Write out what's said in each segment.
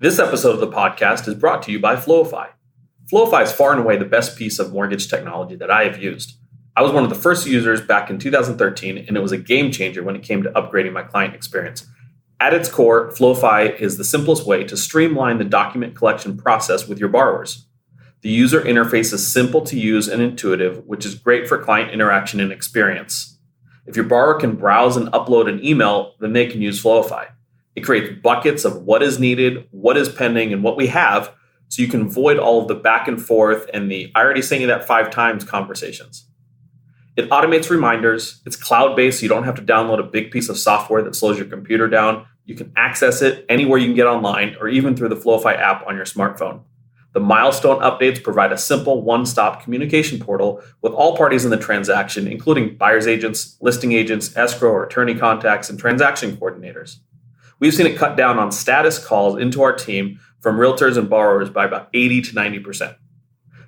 This episode of the podcast is brought to you by Flowify. Flowify is far and away the best piece of mortgage technology that I have used. I was one of the first users back in 2013, and it was a game changer when it came to upgrading my client experience. At its core, Flowify is the simplest way to streamline the document collection process with your borrowers. The user interface is simple to use and intuitive, which is great for client interaction and experience. If your borrower can browse and upload an email, then they can use Flowify. It creates buckets of what is needed, what is pending, and what we have, so you can avoid all of the back and forth and the "I already sent you that 5 times" conversations. It automates reminders. It's cloud-based, so you don't have to download a big piece of software that slows your computer down. You can access it anywhere you can get online, or even through the Flowify app on your smartphone. The milestone updates provide a simple one-stop communication portal with all parties in the transaction, including buyer's agents, listing agents, escrow or attorney contacts, and transaction coordinators. We've seen it cut down on status calls into our team from realtors and borrowers by about 80 to 90%.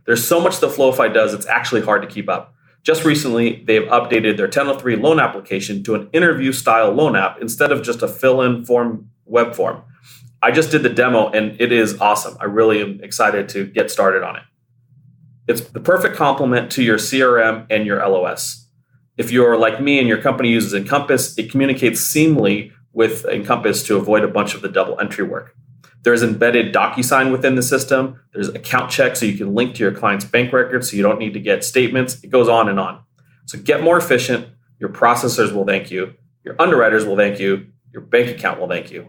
There's so much that Flowify does, it's actually hard to keep up. Just recently, they've updated their 1003 loan application to an interview-style loan app instead of just a fill-in form web form. I just did the demo, and it is awesome. I really am excited to get started on it. It's the perfect complement to your CRM and your LOS. If you're like me and your company uses Encompass, it communicates seamlessly with Encompass to avoid a bunch of the double entry work. There's embedded DocuSign within the system. There's account check so you can link to your client's bank records so you don't need to get statements. It goes on and on. So get more efficient. Your processors will thank you. Your underwriters will thank you. Your bank account will thank you.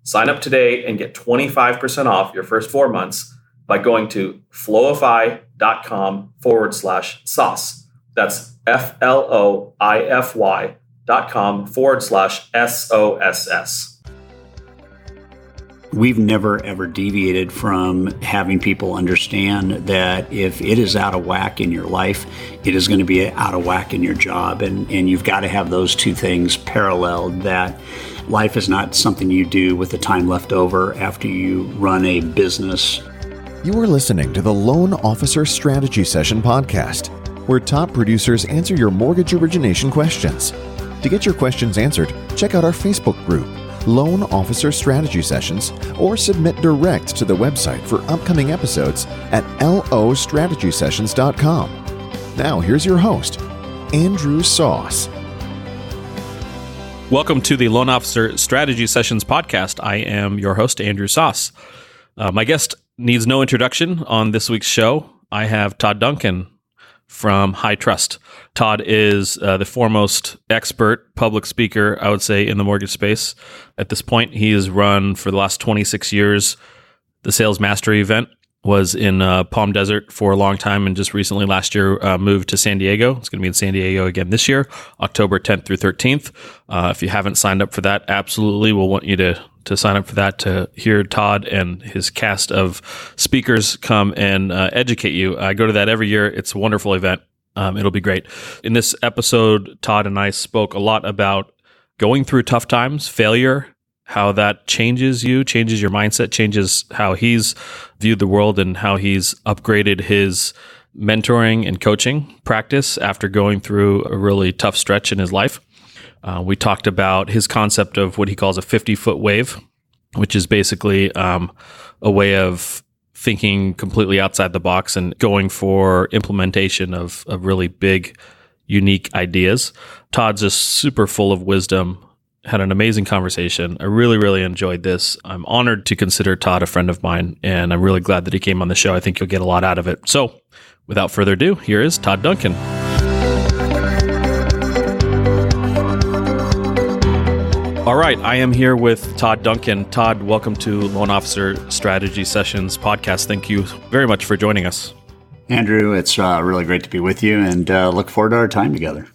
Sign up today and get 25% off your first 4 months by going to flowify.com/sauce. That's FLOIFY.com/SOSS. We've never, ever deviated from having people understand that if it is out of whack in your life, it is going to be out of whack in your job. And you've got to have those two things paralleled, that life is not something you do with the time left over after you run a business. You are listening to the Loan Officer Strategy Session podcast, where top producers answer your mortgage origination questions. To get your questions answered, check out our Facebook group, Loan Officer Strategy Sessions, or submit direct to the website for upcoming episodes at lostrategysessions.com. Now, here's your host, Andrew Sauce. Welcome to the Loan Officer Strategy Sessions podcast. I am your host, Andrew Sauce. My guest needs no introduction on this week's show. I have Todd Duncan from High Trust. Todd is the foremost expert public speaker, I would say, in the mortgage space. At this point, he has run for the last 26 years the Sales Mastery event, was in Palm Desert for a long time, and just recently last year moved to San Diego. It's going to be in San Diego again this year, October 10th through 13th. If you haven't signed up for that, absolutely we'll want you to sign up for that to hear Todd and his cast of speakers come and educate you. I go to that every year. It's a wonderful event. It'll be great. In this episode, Todd and I spoke a lot about going through tough times, failure, how that changes you, changes your mindset, changes how he's viewed the world and how he's upgraded his mentoring and coaching practice after going through a really tough stretch in his life. We talked about his concept of what he calls a 50-foot wave, which is basically a way of thinking completely outside the box and going for implementation of really big, unique ideas. Todd's just super full of wisdom, had an amazing conversation. I really, really enjoyed this. I'm honored to consider Todd a friend of mine, and I'm really glad that he came on the show. I think you'll get a lot out of it. So without further ado, here is Todd Duncan. All right, I am here with Todd Duncan. Todd, welcome to Loan Officer Strategy Sessions podcast. Thank you very much for joining us. Andrew, it's really great to be with you, and look forward to our time together.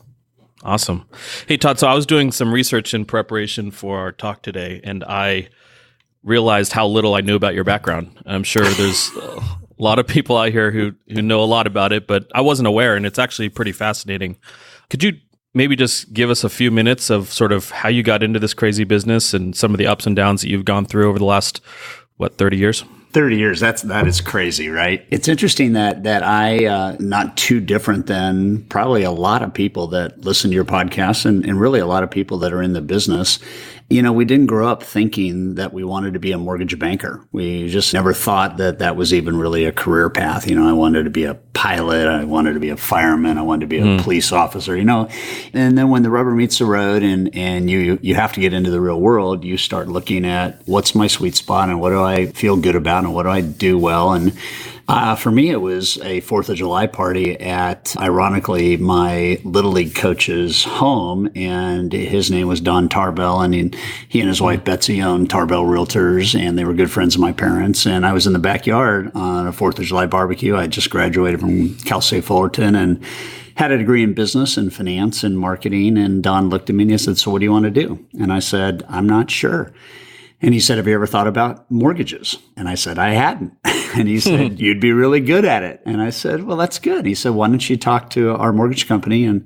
Awesome. Hey, Todd, so I was doing some research in preparation for our talk today, and I realized how little I knew about your background. I'm sure there's a lot of people out here who know a lot about it, but I wasn't aware, and it's actually pretty fascinating. Could you maybe just give us a few minutes of sort of how you got into this crazy business and some of the ups and downs that you've gone through over the last, 30 years? 30 years, that is crazy, right? It's interesting that I, not too different than probably a lot of people that listen to your podcast and really a lot of people that are in the business. We didn't grow up thinking that we wanted to be a mortgage banker. We just never thought that that was even really a career path. I wanted to be a pilot. I wanted to be a fireman. I wanted to be a police officer, And then when the rubber meets the road and you have to get into the real world, you start looking at what's my sweet spot and what do I feel good about and what do I do well. And for me, it was a 4th of July party at, ironically, my Little League coach's home, and his name was Don Tarbell, and he and his wife Betsy owned Tarbell Realtors, and they were good friends of my parents. And I was in the backyard on a 4th of July barbecue. I just graduated from Cal State Fullerton and had a degree in business and finance and marketing. And Don looked at me and he said, "So what do you want to do?" And I said, "I'm not sure." And he said, "Have you ever thought about mortgages?" And I said, "I hadn't." And he said, "You'd be really good at it." And I said, "Well, that's good." And he said, "Why don't you talk to our mortgage company and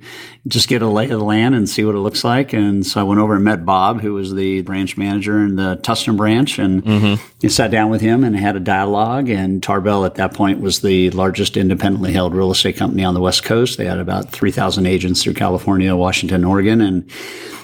just get a lay of the land and see what it looks like?" And so I went over and met Bob, who was the branch manager in the Tustin branch. And I sat down with him and had a dialogue. And Tarbell at that point was the largest independently held real estate company on the West Coast. They had about 3,000 agents through California, Washington, Oregon. And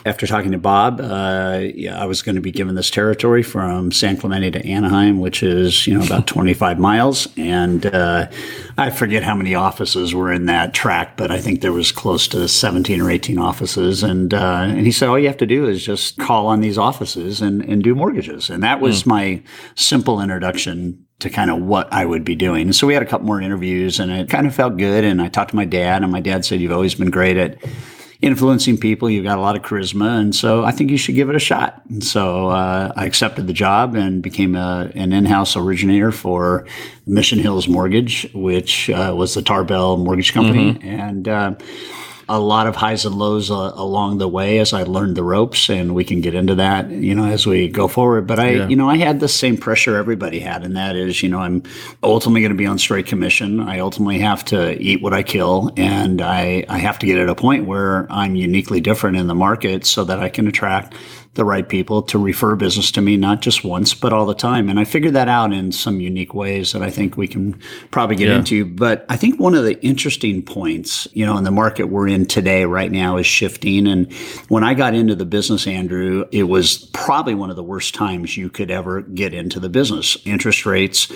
after talking to Bob, I was going to be given this territory from San Clemente to Anaheim, which is, about 25 miles. And I forget how many offices were in that tract, but I think there was close to 17 or 18 offices. And he said, all you have to do is just call on these offices and do mortgages. And that was my simple introduction to kind of what I would be doing. And so we had a couple more interviews and it kind of felt good. And I talked to my dad, and my dad said, "You've always been great at influencing people. You've got a lot of charisma. And so I think you should give it a shot." And so I accepted the job and became an in-house originator for Mission Hills Mortgage, which was the Tarbell Mortgage Company. And a lot of highs and lows along the way as I learned the ropes, and we can get into that, as we go forward. But I had the same pressure everybody had, and that is, I'm ultimately going to be on straight commission. I ultimately have to eat what I kill, and I have to get at a point where I'm uniquely different in the market so that I can attract the right people to refer business to me, not just once, but all the time. And I figured that out in some unique ways that I think we can probably get into. But I think one of the interesting points, in the market we're in today right now is shifting. And when I got into the business, Andrew, it was probably one of the worst times you could ever get into the business. Interest rates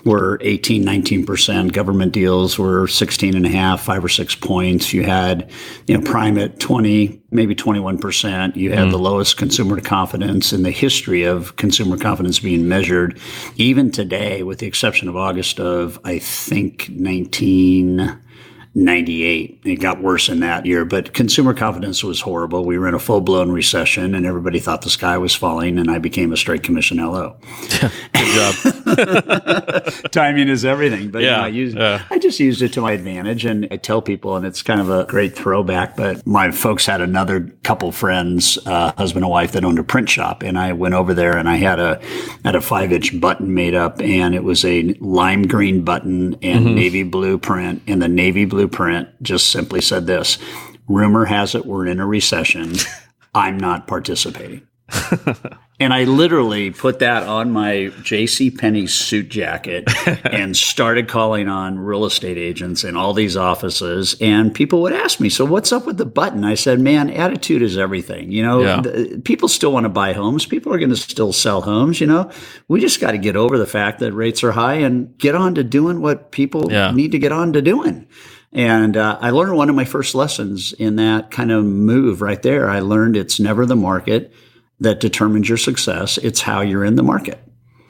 were 18, 19%. Government deals were 16.5, 5 or 6 points. You had, prime at 20, maybe 21%. You had the lowest consumer confidence in the history of consumer confidence being measured. Even today, with the exception of August of, I think, 1998. It got worse in that year, but consumer confidence was horrible. We were in a full-blown recession, and everybody thought the sky was falling, and I became a straight commission LO. Good job. Timing is everything, but I just used it to my advantage. And I tell people, and it's kind of a great throwback, but my folks had another couple friends, husband and wife, that owned a print shop, and I went over there and I had a 5-inch button made up, and it was a lime green button and navy blue print, and the navy blue print just simply said this: "Rumor has it we're in a recession. I'm not participating." And I literally put that on my JCPenney suit jacket and started calling on real estate agents in all these offices. And people would ask me, "So what's up with the button?" I said, "Man, attitude is everything. People still want to buy homes. People are going to still sell homes. We just got to get over the fact that rates are high and get on to doing what people need to get on to doing." And I learned one of my first lessons in that kind of move right there. I learned it's never the market that determines your success. It's how you're in the market.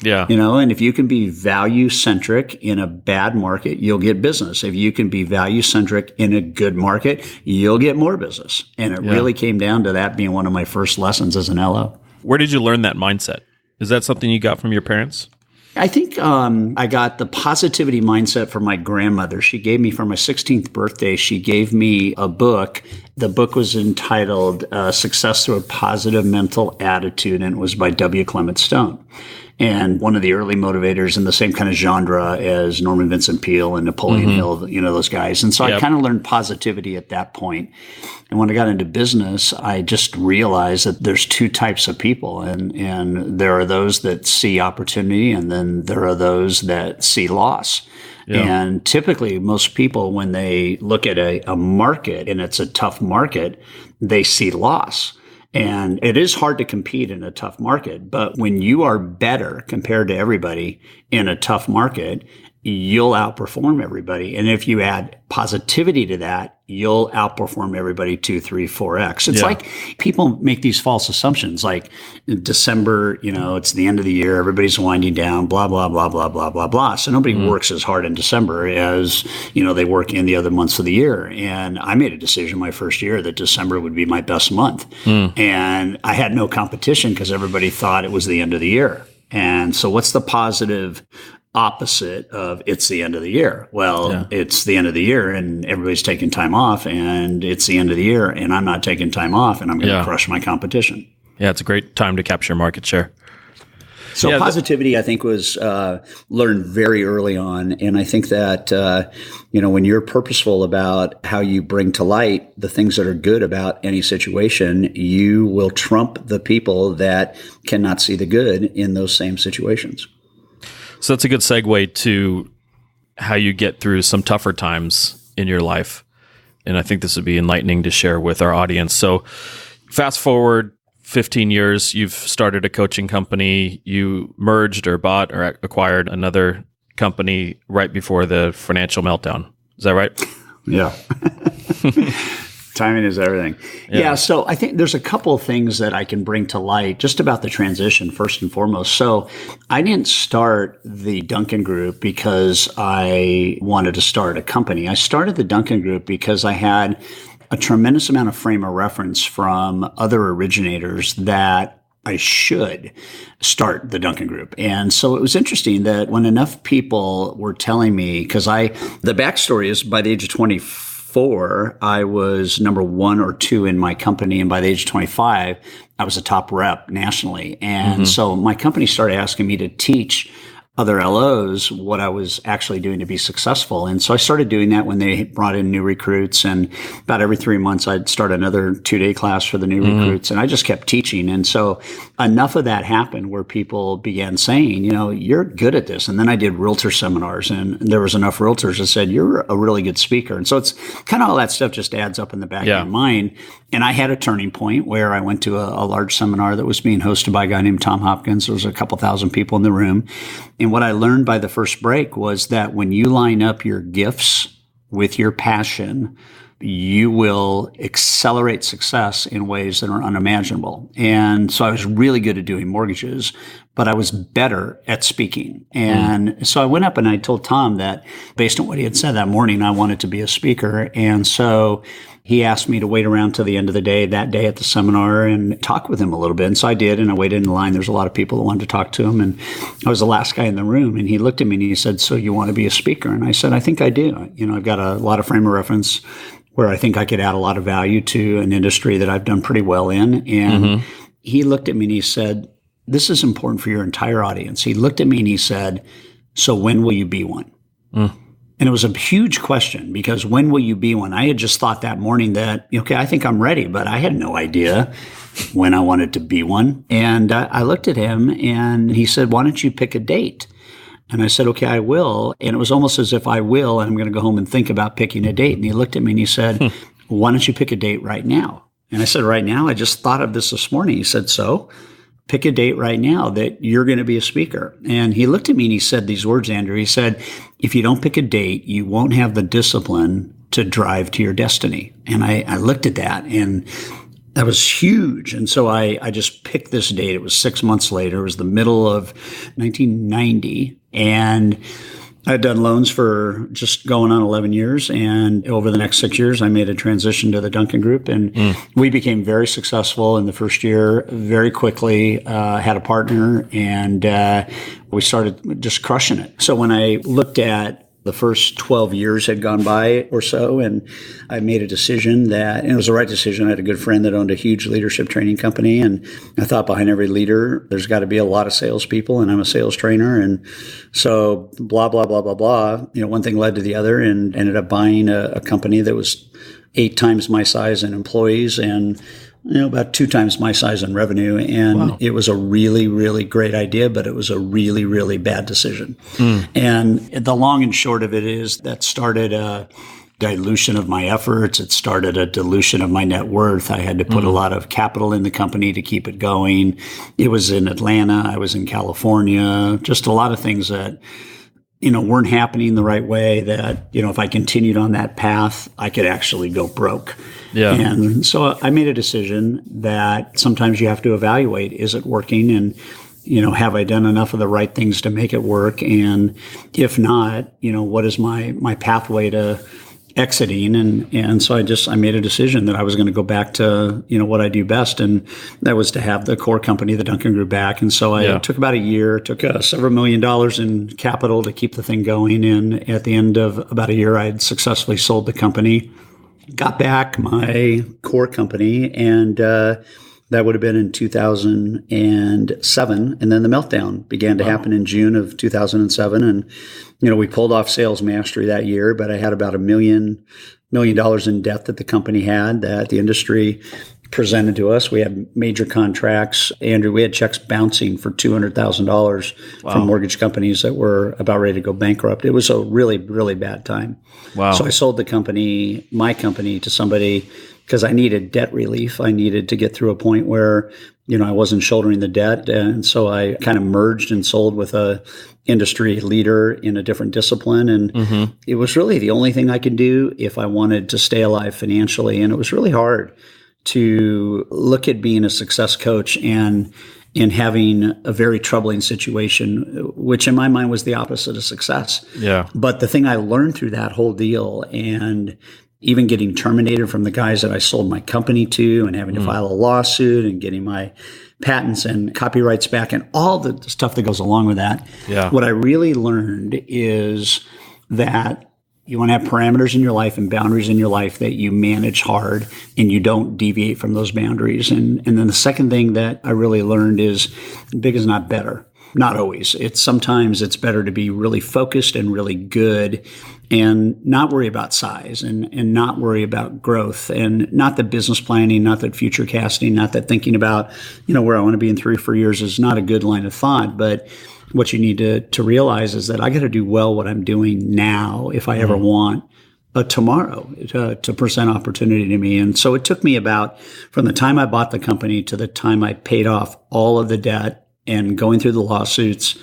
Yeah. And if you can be value-centric in a bad market, you'll get business. If you can be value-centric in a good market, you'll get more business. And it really came down to that being one of my first lessons as an LO. Where did you learn that mindset? Is that something you got from your parents? I think I got the positivity mindset from my grandmother. She gave me, for my 16th birthday, she gave me a book. The book was entitled Success Through a Positive Mental Attitude, and it was by W. Clement Stone. And one of the early motivators in the same kind of genre as Norman Vincent Peale and Napoleon Hill, those guys. And so I kind of learned positivity at that point. And when I got into business, I just realized that there's two types of people. And there are those that see opportunity, and then there are those that see loss. Yeah. And typically, most people, when they look at a market and it's a tough market, they see loss. And it is hard to compete in a tough market. But when you are better compared to everybody in a tough market, you'll outperform everybody. And if you add positivity to that, you'll outperform everybody 2, 3, 4x. It's like people make these false assumptions, like in December, it's the end of the year, everybody's winding down, blah, blah, blah, blah, blah, blah, blah. So nobody works as hard in December as, they work in the other months of the year. And I made a decision my first year that December would be my best month. And I had no competition because everybody thought it was the end of the year. And so what's the positive opposite of it's the end of the year? Well, it's the end of the year and everybody's taking time off, and it's the end of the year and I'm not taking time off, and I'm going to crush my competition. Yeah, it's a great time to capture market share. So positivity, I think, was learned very early on. And I think that, when you're purposeful about how you bring to light the things that are good about any situation, you will trump the people that cannot see the good in those same situations. So that's a good segue to how you get through some tougher times in your life. And I think this would be enlightening to share with our audience. So fast forward 15 years, you've started a coaching company, you merged or bought or acquired another company right before the financial meltdown. Is that right? Yeah. Timing is everything. Yeah. So I think there's a couple of things that I can bring to light just about the transition, first and foremost. So I didn't start the Duncan Group because I wanted to start a company. I started the Duncan Group because I had a tremendous amount of frame of reference from other originators that I should start the Duncan Group. And so it was interesting that when enough people were telling me, because the backstory is by the age of 24, I was number 1 or 2 in my company. And by the age of 25, I was a top rep nationally. And so my company started asking me to teach other LOs what I was actually doing to be successful. And so I started doing that when they brought in new recruits, and about every 3 months I'd start another 2-day class for the new recruits, and I just kept teaching. And so enough of that happened where people began saying, you're good at this. And then I did realtor seminars, and there was enough realtors that said, you're a really good speaker. And so it's kind of all that stuff just adds up in the back of your mind. And I had a turning point where I went to a large seminar that was being hosted by a guy named Tom Hopkins. There was a couple thousand people in the room. And what I learned by the first break was that when you line up your gifts with your passion, you will accelerate success in ways that are unimaginable. And so I was really good at doing mortgages, but I was better at speaking. And so I went up and I told Tom that based on what he had said that morning, I wanted to be a speaker. And so he asked me to wait around till the end of the day, that day at the seminar, and talk with him a little bit. And so I did, and I waited in line. There's a lot of people that wanted to talk to him, and I was the last guy in the room. And he looked at me and he said, "So you want to be a speaker?" And I said, "I think I do. I've got a lot of frame of reference where I think I could add a lot of value to an industry that I've done pretty well in." And he looked at me and he said, "This is important for your entire audience." He looked at me and he said, "So when will you be one?" And it was a huge question, because when will you be one? I had just thought that morning that, okay, I think I'm ready, but I had no idea when I wanted to be one. And I looked at him and he said, "Why don't you pick a date?" And I said, "Okay, I will." And it was almost as if I will, and I'm going to go home and think about picking a date. And he looked at me and he said, "Why don't you pick a date right now?" And I said, "Right now? I just thought of this morning." He said, "So pick a date right now that you're going to be a speaker." And he looked at me and he said these words, Andrew. He said, "If you don't pick a date, you won't have the discipline to drive to your destiny." And I looked at that, and that was huge. And so I just picked this date. It was 6 months later. It was the middle of 1990. And I had done loans for just going on 11 years. And over the next 6 years, I made a transition to the Duncan Group. And we became very successful in the first year, very quickly, had a partner, and we started just crushing it. So when I looked at the first 12 years had gone by or so, and I made a decision and it was the right decision. I had a good friend that owned a huge leadership training company, and I thought behind every leader, there's got to be a lot of salespeople, and I'm a sales trainer. And so blah, blah, blah, blah, blah. One thing led to the other, and ended up buying a company that was 8 times my size in employees and about 2 times my size in revenue. And It was a really, really great idea, but it was a really, really bad decision. And the long and short of it is that started a dilution of my efforts. It started a dilution of my net worth. I had to put a lot of capital in the company to keep it going. It was in Atlanta. I was in California. Just a lot of things that, weren't happening the right way, that, if I continued on that path, I could actually go broke. Yeah. And so I made a decision that sometimes you have to evaluate, is it working? And, have I done enough of the right things to make it work? And if not, what is my pathway to exiting? And so I made a decision that I was going to go back to, what I do best. And that was to have the core company, the Duncan Group, back. And so I took about a year, took several $1 million in capital to keep the thing going. And at the end of about a year, I had successfully sold the company, got back my core company, and that would have been in 2007. And then the meltdown began to happen in June of 2007. And, we pulled off sales mastery that year, but I had about $1 million in debt that the company had, that the industry presented to us. We had major contracts. Andrew, we had checks bouncing for $200,000 from mortgage companies that were about ready to go bankrupt. It was a really, really bad time. Wow. So I sold my company to somebody because I needed debt relief. I needed to get through a point where, I wasn't shouldering the debt. And so I kind of merged and sold with a industry leader in a different discipline. And it was really the only thing I could do if I wanted to stay alive financially. And it was really hard to look at being a success coach and having a very troubling situation, which in my mind was the opposite of success. Yeah. But the thing I learned through that whole deal, and even getting terminated from the guys that I sold my company to, and having to file a lawsuit and getting my patents and copyrights back and all the stuff that goes along with that. Yeah. What I really learned is that you want to have parameters in your life and boundaries in your life that you manage hard, and you don't deviate from those boundaries. And then the second thing that I really learned is big is not better. Not always. Sometimes it's better to be really focused and really good and not worry about size and not worry about growth, and not that business planning, not that future casting, not that thinking about, where I want to be in 3 or 4 years is not a good line of thought. But what you need to realize is that I got to do well what I'm doing now if I ever want tomorrow to present opportunity to me. And so it took me about, from the time I bought the company to the time I paid off all of the debt and going through the lawsuits.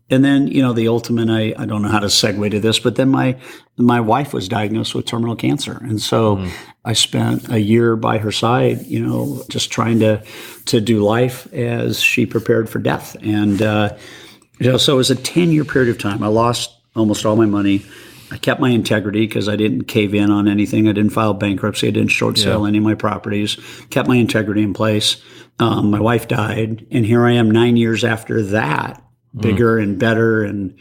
And then, the ultimate, I don't know how to segue to this, but then my wife was diagnosed with terminal cancer. And so I spent a year by her side, just trying to do life as she prepared for death. And, so it was a 10-year period of time. I lost almost all my money. I kept my integrity because I didn't cave in on anything. I didn't file bankruptcy. I didn't short sale any of my properties. Kept my integrity in place. My wife died, and here I am 9 years after that, bigger and better and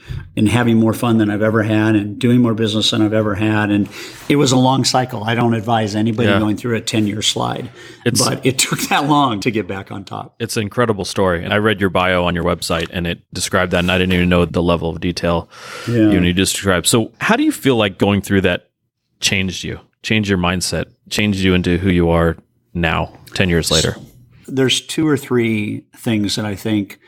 having more fun than I've ever had and doing more business than I've ever had. And it was a long cycle. I don't advise anybody going through a 10-year slide, but it took that long to get back on top. It's an incredible story. And I read your bio on your website, and it described that, and I didn't even know the level of detail you described. So how do you feel like going through that changed you, changed your mindset, changed you into who you are now, 10 years later? There's 2 or 3 things that I think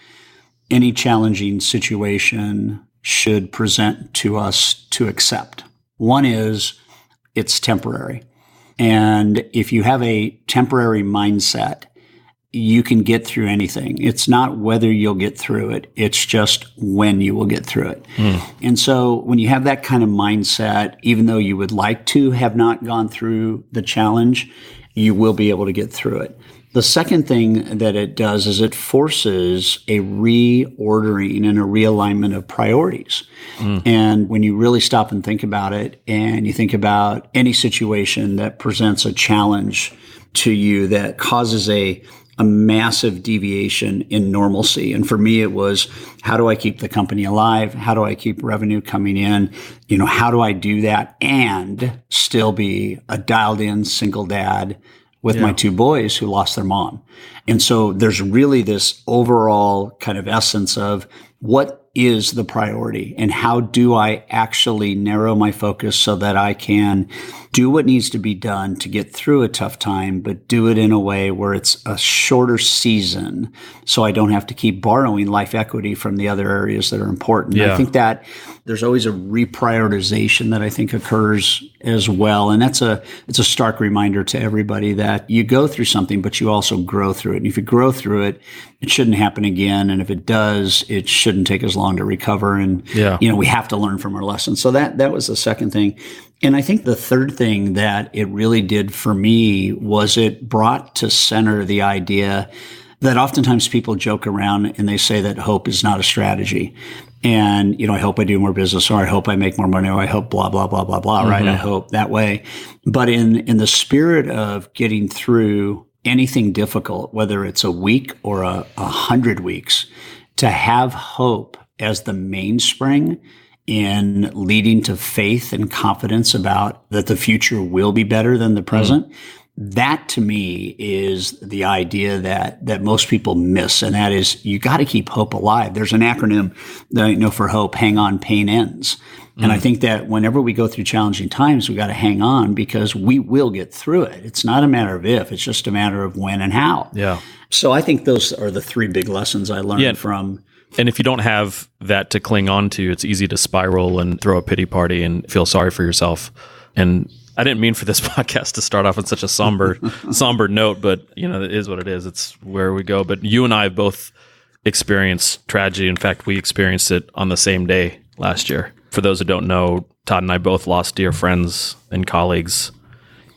any challenging situation should present to us to accept. One is it's temporary. And if you have a temporary mindset, you can get through anything. It's not whether you'll get through it. It's just when you will get through it. And so when you have that kind of mindset, even though you would like to have not gone through the challenge, you will be able to get through it. The second thing that it does is it forces a reordering and a realignment of priorities. And when you really stop and think about it, and you think about any situation that presents a challenge to you that causes a massive deviation in normalcy. And for me, it was, how do I keep the company alive? How do I keep revenue coming in? How do I do that and still be a dialed in single dad with my 2 boys who lost their mom? And so there's really this overall kind of essence of what is the priority and how do I actually narrow my focus so that I can do what needs to be done to get through a tough time, but do it in a way where it's a shorter season so I don't have to keep borrowing life equity from the other areas that are important. Yeah. I think that there's always a reprioritization that I think occurs as well. And it's a stark reminder to everybody that you go through something, but you also grow through it. And if you grow through it, it shouldn't happen again. And if it does, it shouldn't take as long to recover. And, we have to learn from our lessons. So that was the second thing. And I think the third thing that it really did for me was it brought to center the idea that oftentimes people joke around and they say that hope is not a strategy. And, I hope I do more business, or I hope I make more money, or I hope blah, blah, blah, blah, blah, right? I hope that way. But in the spirit of getting through anything difficult, whether it's a week or 100 weeks, to have hope as the mainspring in leading to faith and confidence about that the future will be better than the present. That to me is the idea that most people miss. And that is, you got to keep hope alive. There's an acronym that I know for hope: hang on, pain ends. And I think that whenever we go through challenging times, we got to hang on because we will get through it. It's not a matter of if, it's just a matter of when and how. Yeah. So I think those are the three big lessons I learned from. And if you don't have that to cling on to, it's easy to spiral and throw a pity party and feel sorry for yourself. And I didn't mean for this podcast to start off on such a somber note, but it is what it is. It's where we go. But you and I both experienced tragedy. In fact, we experienced it on the same day last year. For those who don't know, Todd and I both lost dear friends and colleagues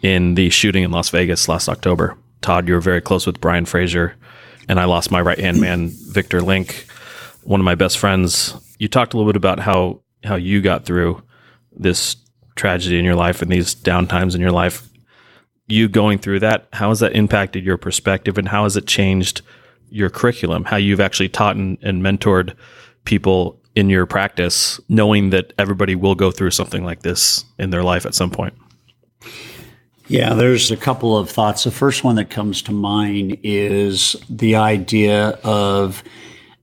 in the shooting in Las Vegas last October. Todd, you were very close with Brian Fraser, and I lost my right-hand man, Victor Link, one of my best friends. You talked a little bit about how you got through this tragedy in your life and these downtimes in your life. You going through that, how has that impacted your perspective, and how has it changed your curriculum, how you've actually taught and mentored people in your practice, knowing that everybody will go through something like this in their life at some point? Yeah, there's a couple of thoughts. The first one that comes to mind is the idea of,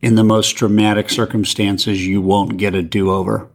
in the most dramatic circumstances, you won't get a do-over.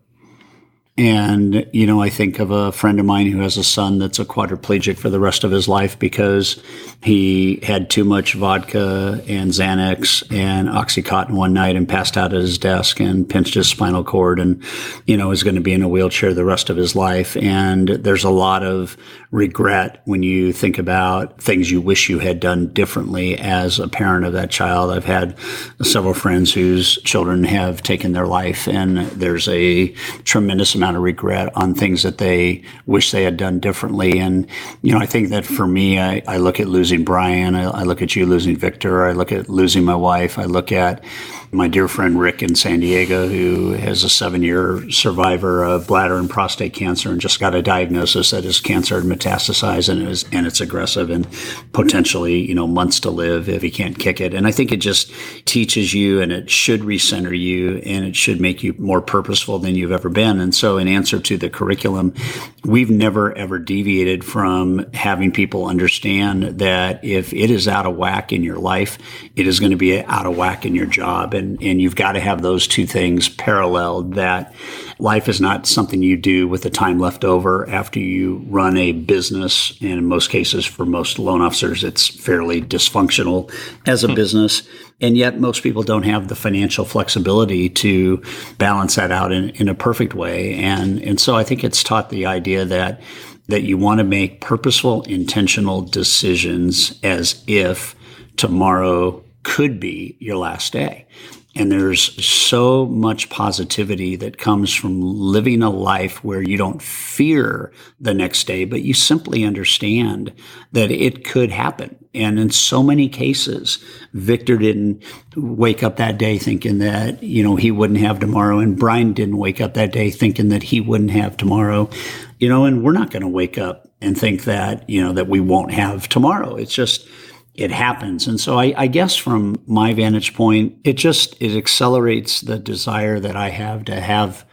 And, I think of a friend of mine who has a son that's a quadriplegic for the rest of his life because he had too much vodka and Xanax and Oxycontin one night and passed out at his desk and pinched his spinal cord and, is going to be in a wheelchair the rest of his life. And there's a lot of regret when you think about things you wish you had done differently as a parent of that child. I've had several friends whose children have taken their life, and there's a tremendous amount of regret on things that they wish they had done differently. And, I think that for me, I look at losing Brian, I look at you losing Victor, I look at losing my wife, I look at my dear friend Rick in San Diego, who is a 7-year survivor of bladder and prostate cancer and just got a diagnosis that his cancer had metastasized and it's aggressive and potentially, months to live if he can't kick it. And I think it just teaches you, and it should recenter you, and it should make you more purposeful than you've ever been. And so in answer to the curriculum, we've never, ever deviated from having people understand that if it is out of whack in your life, it is going to be out of whack in your job. And you've got to have those two things paralleled, that life is not something you do with the time left over after you run a business. And in most cases, for most loan officers, it's fairly dysfunctional as a business. And yet most people don't have the financial flexibility to balance that out in a perfect way. And so I think it's taught the idea that you want to make purposeful, intentional decisions as if tomorrow could be your last day. And there's so much positivity that comes from living a life where you don't fear the next day, but you simply understand that it could happen. And in so many cases, Victor didn't wake up that day thinking that, he wouldn't have tomorrow. And Brian didn't wake up that day thinking that he wouldn't have tomorrow. And we're not going to wake up and think that, that we won't have tomorrow. It's just, it happens. And so I guess from my vantage point, it accelerates the desire that I have to have,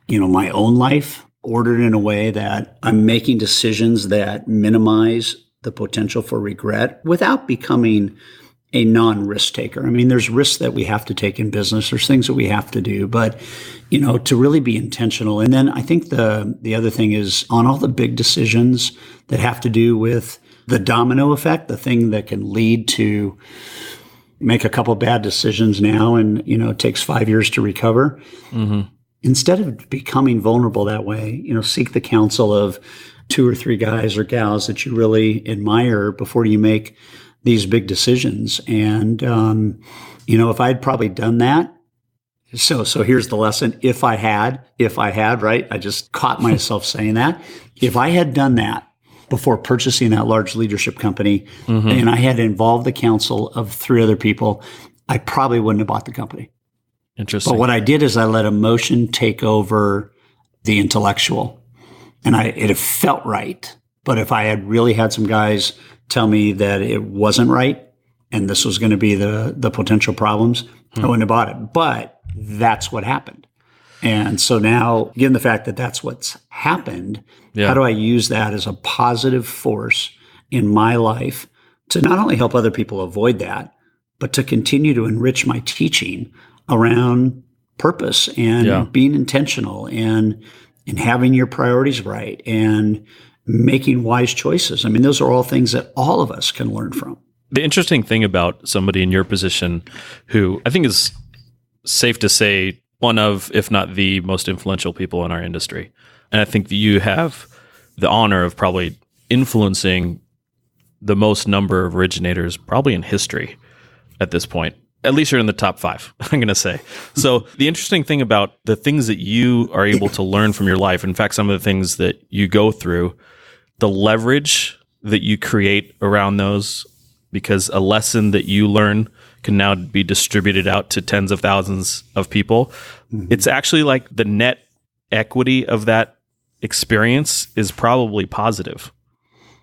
my own life ordered in a way that I'm making decisions that minimize the potential for regret without becoming a non-risk taker. I mean, there's risks that we have to take in business. There's things that we have to do, but to really be intentional. And then I think the other thing is on all the big decisions that have to do with the domino effect, the thing that can lead to make a couple bad decisions now and, it takes 5 years to recover. Mm-hmm. Instead of becoming vulnerable that way, seek the counsel of 2 or 3 guys or gals that you really admire before you make these big decisions. And, if I'd probably done that, so here's the lesson. If I had, right? I just caught myself saying that. If I had done that before purchasing that large leadership company, mm-hmm. and I had involved the counsel of 3 other people, I probably wouldn't have bought the company. Interesting. But what I did is I let emotion take over the intellectual, and it felt right. But if I had really had some guys tell me that it wasn't right and this was going to be the potential problems, I wouldn't have bought it. But that's what happened. And so now, given the fact that that's what's happened, how do I use that as a positive force in my life to not only help other people avoid that, but to continue to enrich my teaching around purpose and being intentional and having your priorities right and making wise choices. I mean, those are all things that all of us can learn from. The interesting thing about somebody in your position who I think is safe to say one of, if not the most influential people in our industry. And I think that you have the honor of probably influencing the most number of originators probably in history at this point. At least you're in the top 5, I'm going to say. So the interesting thing about the things that you are able to learn from your life, in fact, some of the things that you go through, the leverage that you create around those, because a lesson that you learn can now be distributed out to tens of thousands of people. Mm-hmm. It's actually like the net equity of that experience is probably positive.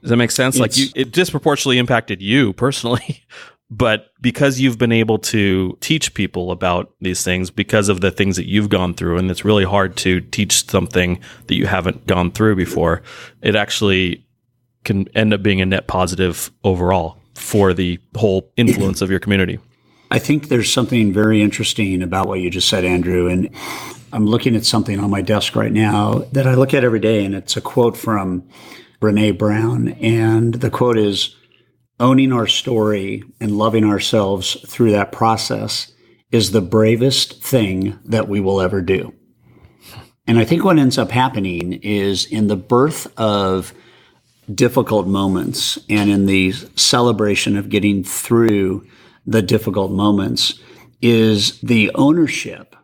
Does that make sense? It disproportionately impacted you personally, but because you've been able to teach people about these things because of the things that you've gone through, and it's really hard to teach something that you haven't gone through before, it actually can end up being a net positive overall for the whole influence of your community. I think there's something very interesting about what you just said, Andrew, and I'm looking at something on my desk right now that I look at every day, and it's a quote from Brene Brown, and the quote is, "Owning our story and loving ourselves through that process is the bravest thing that we will ever do." And I think what ends up happening is in the birth of difficult moments and in the celebration of getting through the difficult moments is the ownership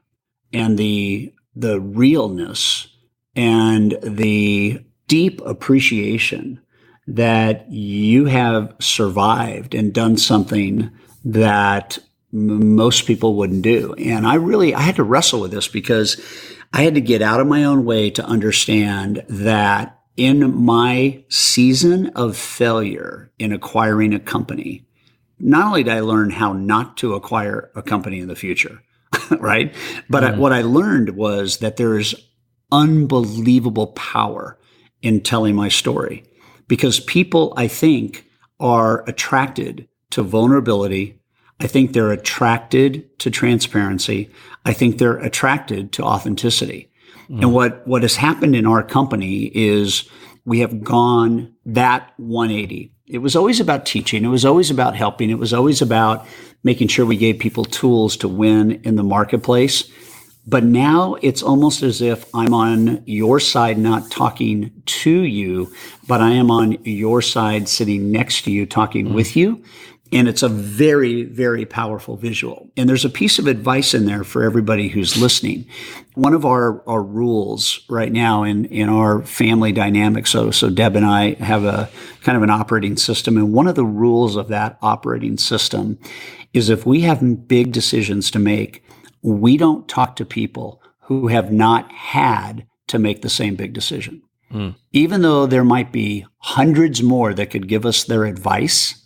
and the realness and the deep appreciation that you have survived and done something that most people wouldn't do. And I had to wrestle with this because I had to get out of my own way to understand that in my season of failure in acquiring a company, not only did I learn how not to acquire a company in the future, right? But what I learned was that there is unbelievable power in telling my story. Because people, I think, are attracted to vulnerability. I think they're attracted to transparency. I think they're attracted to authenticity. And what has happened in our company is we have gone that 180. It was always about teaching. It was always about helping. It was always about making sure we gave people tools to win in the marketplace. But now it's almost as if I'm on your side, not talking to you, but I am on your side, sitting next to you, talking with you. And it's a very, very powerful visual. And there's a piece of advice in there for everybody who's listening. One of our rules right now in our family dynamic, so Deb and I have a kind of an operating system. And one of the rules of that operating system is if we have big decisions to make, we don't talk to people who have not had to make the same big decision. Even though there might be hundreds more that could give us their advice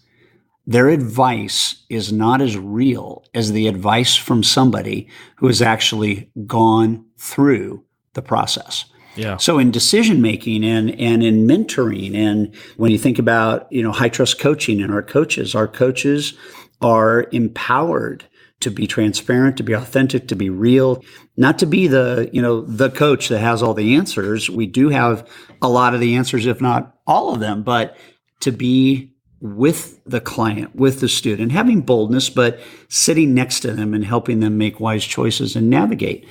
is not as real as the advice from somebody who has actually gone through the process. Yeah. So in decision making and in mentoring, and when you think about, high trust coaching and our coaches are empowered to be transparent, to be authentic, to be real, not to be the coach that has all the answers. We do have a lot of the answers, if not all of them, but to be with the client, with the student, having boldness, but sitting next to them and helping them make wise choices and navigate.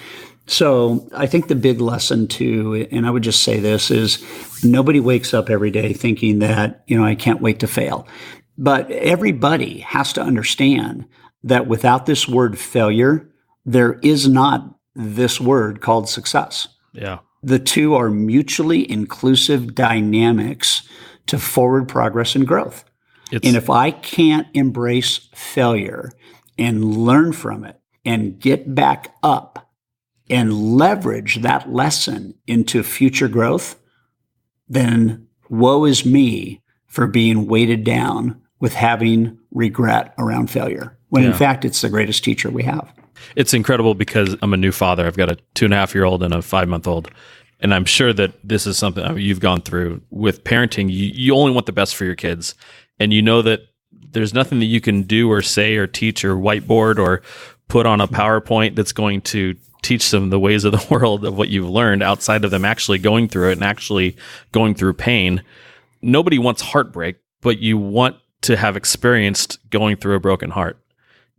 So I think the big lesson too, and I would just say this, is nobody wakes up every day thinking that, I can't wait to fail. But everybody has to understand that without this word failure, there is not this word called success. Yeah. The two are mutually inclusive dynamics to forward progress and growth. And if I can't embrace failure and learn from it and get back up and leverage that lesson into future growth, then woe is me for being weighted down with having regret around failure, when in fact, it's the greatest teacher we have. It's incredible because I'm a new father. I've got a 2.5-year-old and a 5-month-old. And I'm sure that this is something you've gone through with parenting. You only want the best for your kids. And you know that there's nothing that you can do or say or teach or whiteboard or put on a PowerPoint that's going to teach them the ways of the world of what you've learned outside of them actually going through it and actually going through pain. Nobody wants heartbreak, but you want to have experienced going through a broken heart.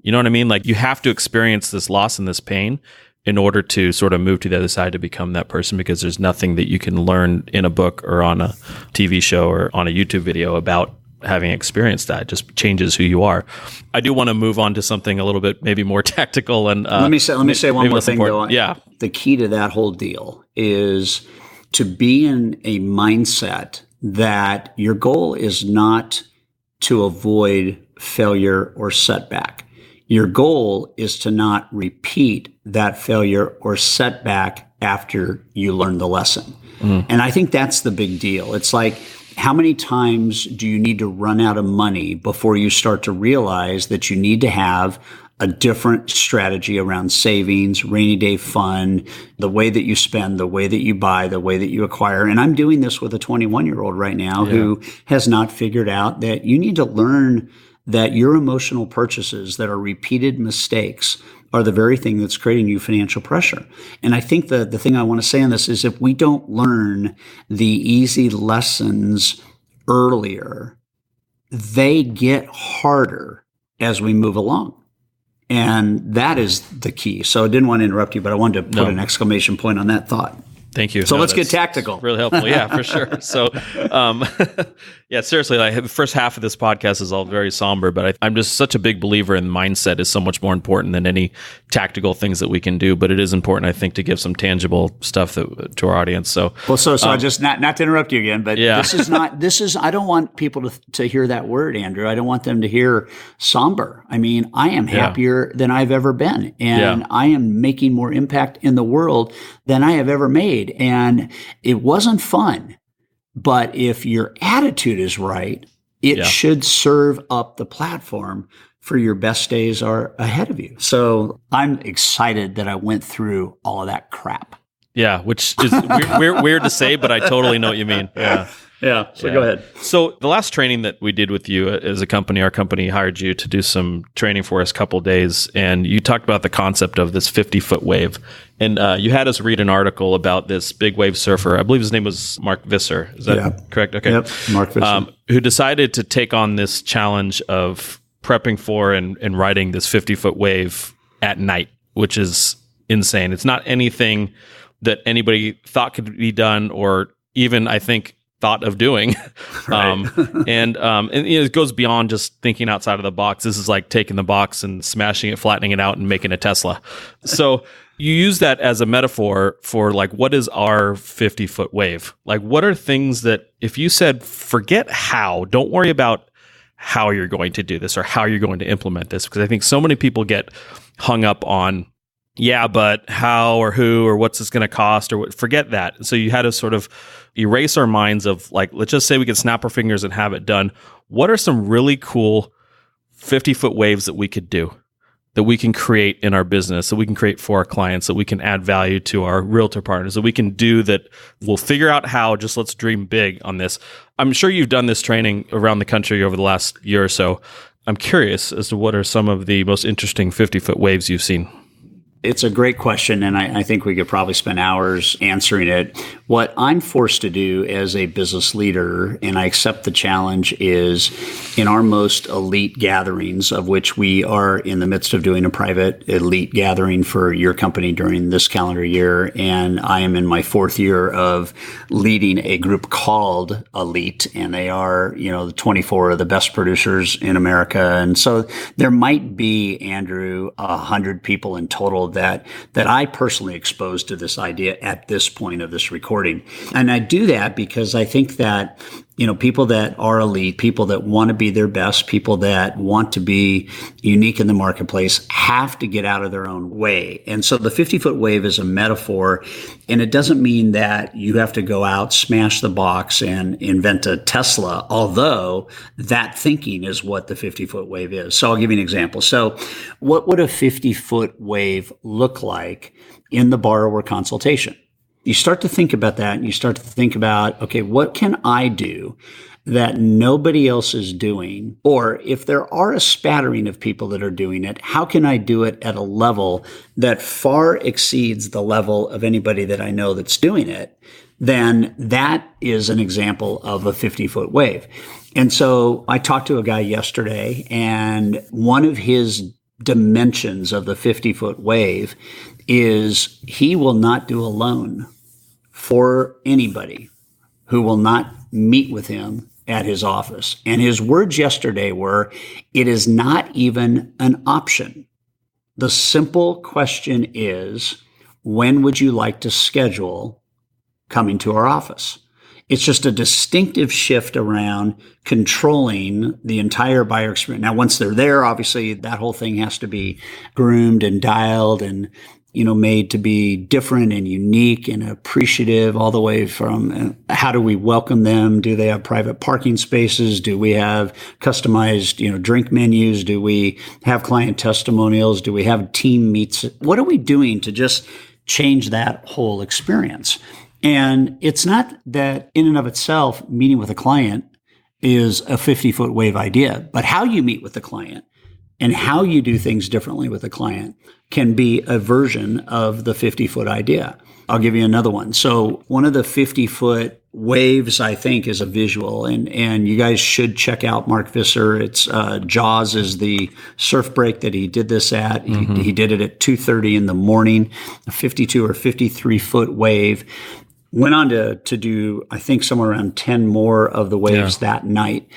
You know what I mean? Like, you have to experience this loss and this pain in order to sort of move to the other side to become that person, because there's nothing that you can learn in a book or on a TV show or on a YouTube video about having experienced that. It just changes who you are. I do want to move on to something a little bit maybe more tactical. And let me say one more thing, though. Yeah. The key to that whole deal is to be in a mindset that your goal is not to avoid failure or setback. Your goal is to not repeat that failure or setback after you learn the lesson. And I think that's the big deal. It's like, how many times do you need to run out of money before you start to realize that you need to have a different strategy around savings, rainy day fund, the way that you spend, the way that you buy, the way that you acquire? And I'm doing this with a 21-year-old right now who has not figured out that you need to learn that your emotional purchases that are repeated mistakes are the very thing that's creating you financial pressure. And I think the thing I want to say on this is, if we don't learn the easy lessons earlier, they get harder as we move along. And that is the key. So I didn't want to interrupt you, but I wanted to put an exclamation point on that thought. Thank you. So let's get tactical. Really helpful. Yeah, for sure. So, yeah, seriously, the first half of this podcast is all very somber, but I'm just such a big believer in mindset is so much more important than any tactical things that we can do. But it is important, I think, to give some tangible stuff to our audience. So, I just not to interrupt you again, but this is I don't want people to hear that word, Andrew. I don't want them to hear somber. I mean, I am happier than I've ever been, and I am making more impact in the world than I have ever made. And it wasn't fun, but if your attitude is right, it should serve up the platform for your best days are ahead of you. So I'm excited that I went through all of that crap. Yeah, which is weird to say, but I totally know what you mean. Yeah. Go ahead. So the last training that we did with you as a company, our company hired you to do some training for us a couple of days, and you talked about the concept of this 50-foot wave. And you had us read an article about this big wave surfer. I believe his name was Mark Visser. Is that correct? Okay. Yep, Mark Visser. Who decided to take on this challenge of prepping for and riding this 50-foot wave at night, which is insane. It's not anything that anybody thought could be done, or even, I think, thought of doing. And it goes beyond just thinking outside of the box. This is like taking the box and smashing it, flattening it out, and making a Tesla. So you use that as a metaphor for, like, what is our 50-foot wave? Like, what are things that, if you said, forget how, don't worry about how you're going to do this or how you're going to implement this, because I think so many people get hung up on, but how or who or what's this going to cost, or what, forget that. So you had to sort of erase our minds of, like, let's just say we can snap our fingers and have it done. What are some really cool 50-foot waves that we could do, that we can create in our business, that we can create for our clients, that we can add value to our realtor partners, that we can do, that we'll figure out how? Just let's dream big on this. I'm sure you've done this training around the country over the last year or so. I'm curious as to what are some of the most interesting 50-foot waves you've seen. It's a great question, and I think we could probably spend hours answering it. What I'm forced to do as a business leader, and I accept the challenge, is in our most elite gatherings, of which we are in the midst of doing a private elite gathering for your company during this calendar year, and I am in my 4th year of leading a group called Elite, and they are, 24 of the best producers in America. And so there might be, Andrew, 100 people in total that I personally exposed to this idea at this point of this recording. And I do that because I think that, people that are elite, people that want to be their best, people that want to be unique in the marketplace have to get out of their own way. And so the 50-foot wave is a metaphor, and it doesn't mean that you have to go out, smash the box, and invent a Tesla, although that thinking is what the 50-foot wave is. So I'll give you an example. So what would a 50-foot wave look like in the borrower consultation? You start to think about that, and you start to think about, okay, what can I do that nobody else is doing? Or if there are a spattering of people that are doing it, how can I do it at a level that far exceeds the level of anybody that I know that's doing it? Then that is an example of a 50-foot wave. And so I talked to a guy yesterday, and one of his dimensions of the 50-foot wave is he will not do a loan for anybody who will not meet with him at his office. And his words yesterday were, it is not even an option. The simple question is, when would you like to schedule coming to our office? It's just a distinctive shift around controlling the entire buyer experience. Now, once they're there, obviously that whole thing has to be groomed and dialed and, made to be different and unique and appreciative, all the way from how do we welcome them? Do they have private parking spaces? Do we have customized, drink menus? Do we have client testimonials? Do we have team meets? What are we doing to just change that whole experience? And it's not that in and of itself, meeting with a client is a 50-foot wave idea, but how you meet with the client and how you do things differently with the client can be a version of the 50-foot idea. I'll give you another one. So one of the 50-foot waves, I think, is a visual, and you guys should check out Mark Visser. It's Jaws is the surf break that he did this at. Mm-hmm. He did it at 2:30 in the morning, a 52 or 53-foot wave. Went on to do, I think, somewhere around 10 more of the waves that night.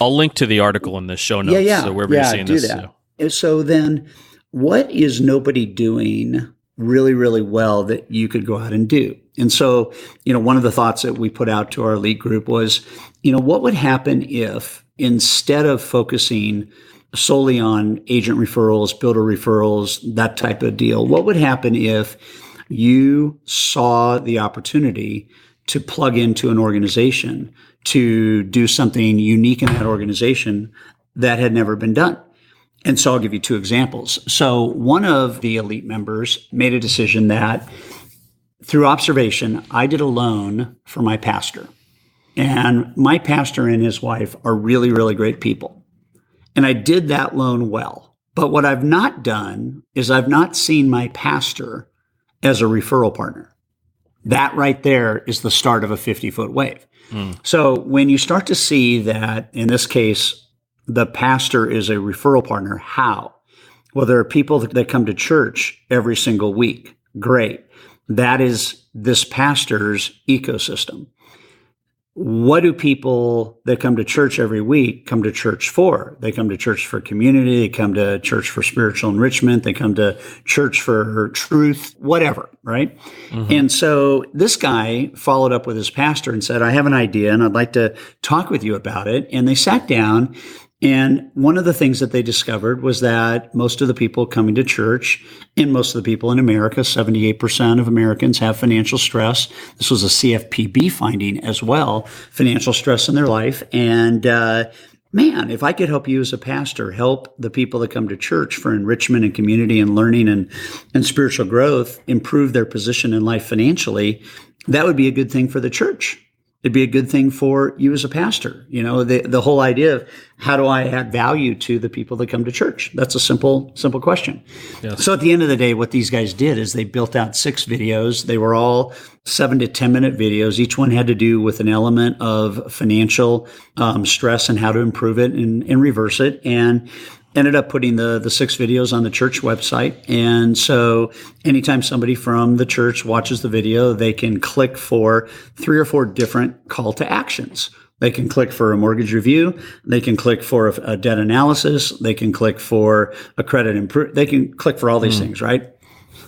I'll link to the article in the show notes. So wherever you're seeing this. That. So then what is nobody doing really, really well that you could go out and do? And so, one of the thoughts that we put out to our elite group was, what would happen if instead of focusing solely on agent referrals, builder referrals, that type of deal, what would happen if you saw the opportunity to plug into an organization to do something unique in that organization that had never been done? And so I'll give you 2 examples. So one of the elite members made a decision that through observation, I did a loan for my pastor. And my pastor and his wife are really, really great people. And I did that loan well. But what I've not done is I've not seen my pastor as a referral partner. That right there is the start of a 50-foot wave. So when you start to see that, in this case, the pastor is a referral partner, how? Well, there are people that come to church every single week. Great. That is this pastor's ecosystem. What do people that come to church every week come to church for? They come to church for community. They come to church for spiritual enrichment. They come to church for truth, whatever, right? Mm-hmm. And so this guy followed up with his pastor and said, I have an idea and I'd like to talk with you about it. And they sat down. And one of the things that they discovered was that most of the people coming to church and most of the people in America, 78% of Americans have financial stress. This was a CFPB finding as well, financial stress in their life. And man, if I could help you as a pastor, help the people that come to church for enrichment and community and learning and spiritual growth, improve their position in life financially, that would be a good thing for the church. It'd be a good thing for you as a pastor. The whole idea of how do I add value to the people that come to church? That's a simple question. Yes. So at the end of the day, what these guys did is they built out 6 videos. They were all 7 to 10 minute videos. Each one had to do with an element of financial stress and how to improve it and reverse it. And ended up putting the 6 videos on the church website. And so anytime somebody from the church watches the video, they can click for 3 or 4 different call to actions. They can click for a mortgage review. They can click for a debt analysis. They can click for a credit improve. They can click for all these things, right?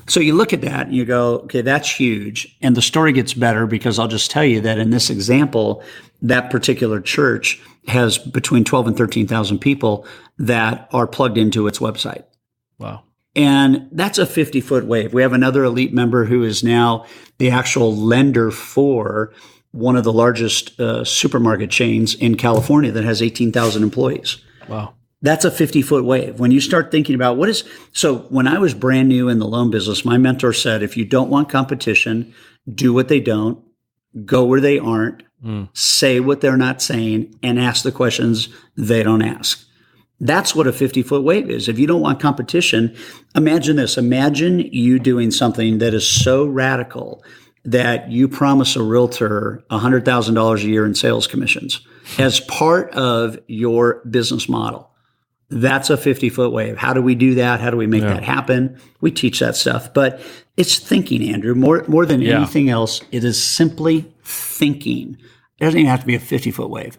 So you look at that and you go, okay, that's huge. And the story gets better because I'll just tell you that in this example, that particular church has between 12 and 13,000 people that are plugged into its website. Wow. And that's a 50-foot wave. We have another elite member who is now the actual lender for one of the largest supermarket chains in California that has 18,000 employees. Wow. That's a 50-foot wave. When you start thinking about so when I was brand new in the loan business, my mentor said, if you don't want competition, do what they don't, go where they aren't, say what they're not saying, and ask the questions they don't ask. That's what a 50-foot wave is. If you don't want competition, imagine this. Imagine you doing something that is so radical that you promise a realtor $100,000 a year in sales commissions as part of your business model. That's a 50-foot wave. How do we do that? How do we make that happen? We teach that stuff. But it's thinking, Andrew. More than anything else, it is simply thinking. It doesn't even have to be a 50-foot wave.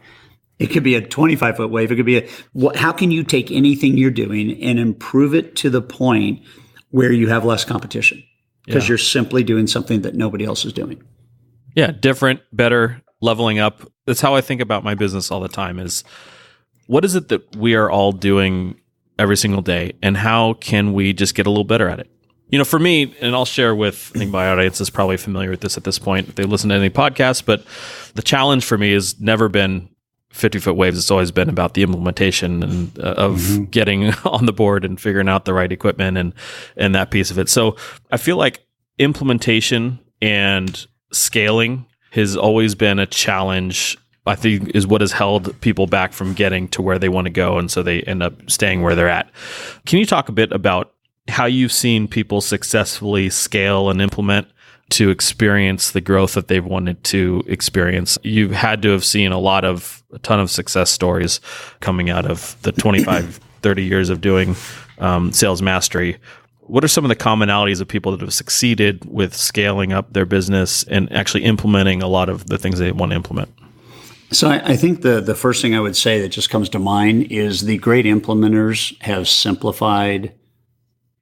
It could be a 25-foot wave. It could be how can you take anything you're doing and improve it to the point where you have less competition? Because you're simply doing something that nobody else is doing. Yeah, different, better, leveling up. That's how I think about my business all the time is what is it that we are all doing every single day, and how can we just get a little better at it? For me, and I'll share with, I think my audience is probably familiar with this at this point if they listen to any podcasts, but the challenge for me has never been 50-foot waves. It's always been about the implementation and of getting on the board and figuring out the right equipment and that piece of it. So I feel like implementation and scaling has always been a challenge, I think, is what has held people back from getting to where they want to go. And so they end up staying where they're at. Can you talk a bit about how you've seen people successfully scale and implement to experience the growth that they've wanted to experience? You've had to have seen a ton of success stories coming out of the 25, 30 years of doing sales mastery. What are some of the commonalities of people that have succeeded with scaling up their business and actually implementing a lot of the things they want to implement? So I think the first thing I would say that just comes to mind is the great implementers have simplified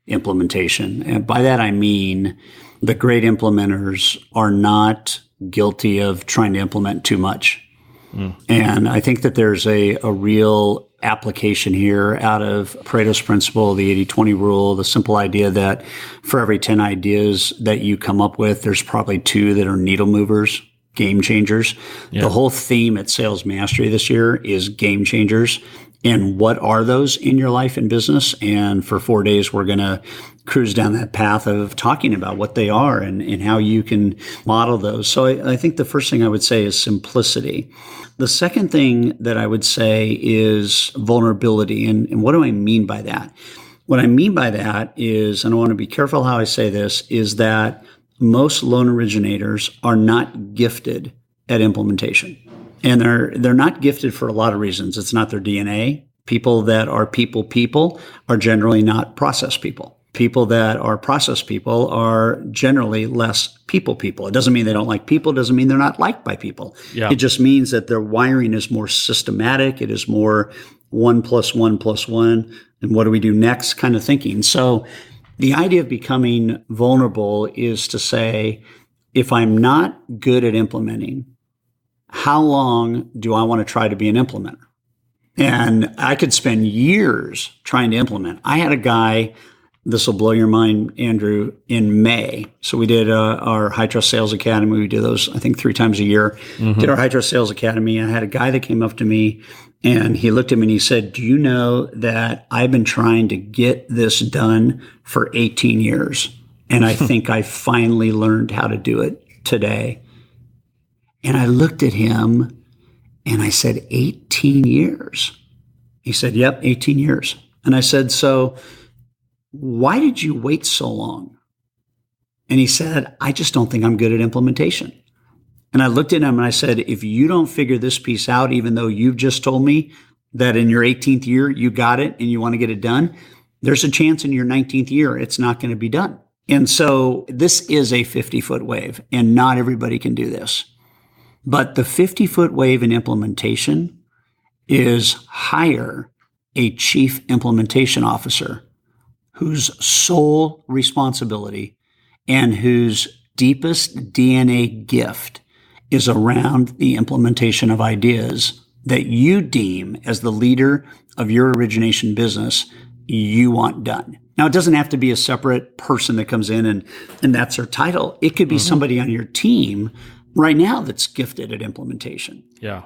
implementation. And by that, I mean the great implementers are not guilty of trying to implement too much. And I think that there's a real application here out of Pareto's principle, the 80-20 rule, the simple idea that for every 10 ideas that you come up with, there's probably 2 that are needle movers, game changers. Yeah. The whole theme at Sales Mastery this year is game changers. And what are those in your life and business? And for 4 days, we're going to cruise down that path of talking about what they are and how you can model those. So I think the first thing I would say is simplicity. The second thing that I would say is vulnerability. And what do I mean by that? What I mean by that is, and I want to be careful how I say this, is that most loan originators are not gifted at implementation. And they're not gifted for a lot of reasons. It's not their DNA. People that are people are generally not process people. People that are process people are generally less people. It doesn't mean they don't like people. It doesn't mean they're not liked by people. Yeah. It just means that their wiring is more systematic. It is more 1 + 1 + 1. And what do we do next kind of thinking. So the idea of becoming vulnerable is to say, if I'm not good at implementing, how long do I want to try to be an implementer? And I could spend years trying to implement. I had a guy, this will blow your mind, Andrew, in May. So we did our High Trust Sales Academy. We do those, I think, 3 times a year. Did our High Trust Sales Academy. And I had a guy that came up to me and he looked at me and he said, do you know that I've been trying to get this done for 18 years? And I think I finally learned how to do it today. And I looked at him and I said, 18 years. He said, yep, 18 years. And I said, so why did you wait so long? And he said, I just don't think I'm good at implementation. And I looked at him and I said, if you don't figure this piece out, even though you've just told me that in your 18th year, you got it and you want to get it done, there's a chance in your 19th year, it's not going to be done. And so this is a 50-foot wave, and not everybody can do this. But the 50-foot wave in implementation is hire a chief implementation officer whose sole responsibility and whose deepest DNA gift is around the implementation of ideas that you deem as the leader of your origination business you want done. Now, it doesn't have to be a separate person that comes in and that's their title. It could be somebody on your team right now that's gifted at implementation. Yeah.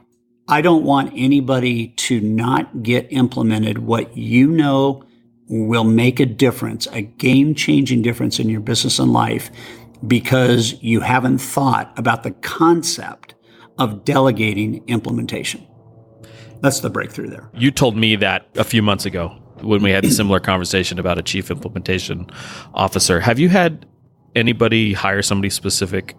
I don't want anybody to not get implemented what you know will make a difference, a game-changing difference in your business and life, because you haven't thought about the concept of delegating implementation. That's the breakthrough there. You told me that a few months ago when we had a similar conversation about a chief implementation officer. Have you had anybody hire somebody specific